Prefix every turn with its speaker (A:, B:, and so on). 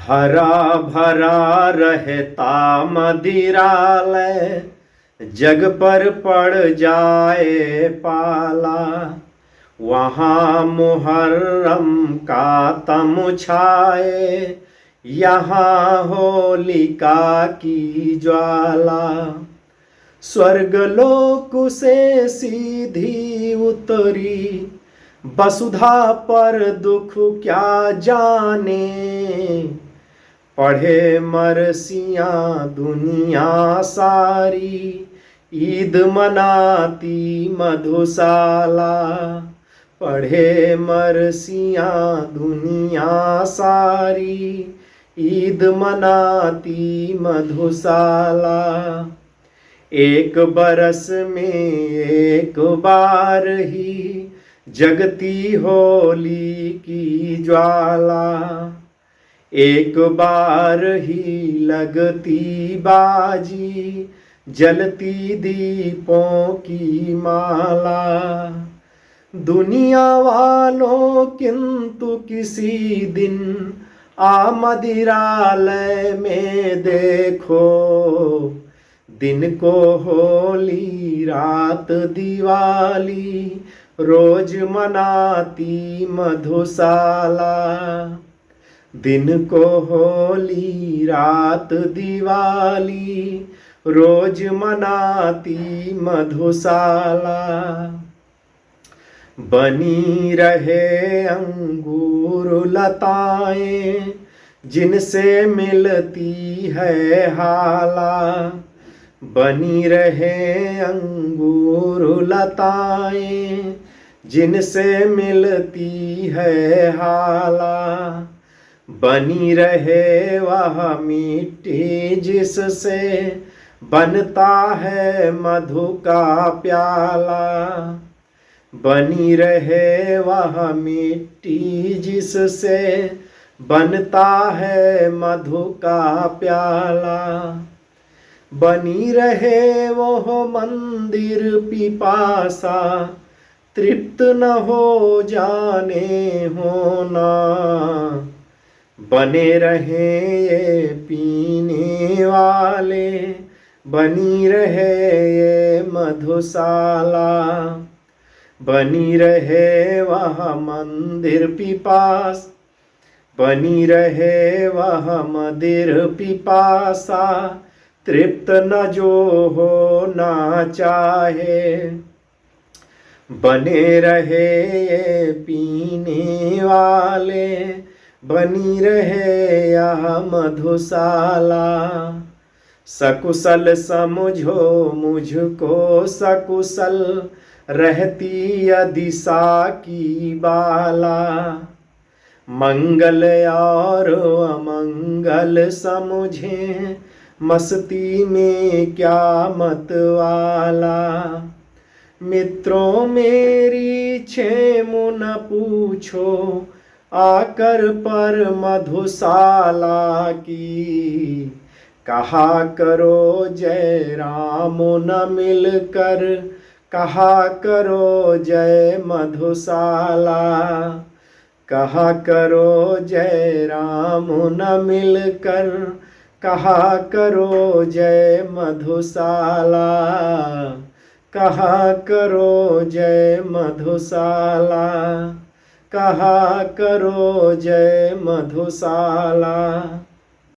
A: हरा भरा रहता मदिरालय, जग पर पड़ जाए पाला। वहाँ मुहर्रम का तम छाए, यहाँ होलिका की ज्वाला। स्वर्गलोक से सीधी उतरी, वसुधा पर दुख क्या जाने। पढ़े मरसियाँ दुनिया सारी, ईद मनाती मधुशाला। पढ़े मरसियाँ दुनिया सारी, ईद मनाती मधुशाला। एक बरस में एक बार ही जगती होली की ज्वाला। एक बार ही लगती बाजी, जलती दीपों की माला। दुनिया वालों किंतु किसी दिन आ मदिरालय में देखो। दिन को होली रात दिवाली, रोज मनाती मधुशाला। दिन को होली रात दिवाली, रोज मनाती मधुशाला। बनी रहे अंगूर लताएं, जिनसे मिलती है हाला। बनी रहे अंगूर लताएं, जिनसे मिलती है हाला। बनी रहे वह मिट्टी जिससे बनता है मधु का प्याला। बनी रहे वह मिट्टी जिससे बनता है मधु का प्याला। बनी रहे वो मंदिर पिपासा, तृप्त न हो जाने होना। बने रहे ये पीने वाले, बनी रहे ये मधुशाला। बनी रहे वह मंदिर पिपास, बनी रहे वह मंदिर पिपासा। तृप्त न जो हो ना चाहे, बने रहे ये पीने वाले, बनी रहे यह मधुशाला। सकुशल समझो मुझको सकुशल, रहती दिशा की बाला। मंगल और अमंगल समझे, मस्ती में क्या मतवाला। मित्रों मेरी क्षेम न पूछो, आकर पर मधुशाला की। कहा करो जय राम न मिलकर, कहा करो जय मधुशाला। कहा करो जय राम न मिलकर, कहा करो जय मधुशाला। कहा करो जय मधुशाला। कहा करो जय मधुशाला।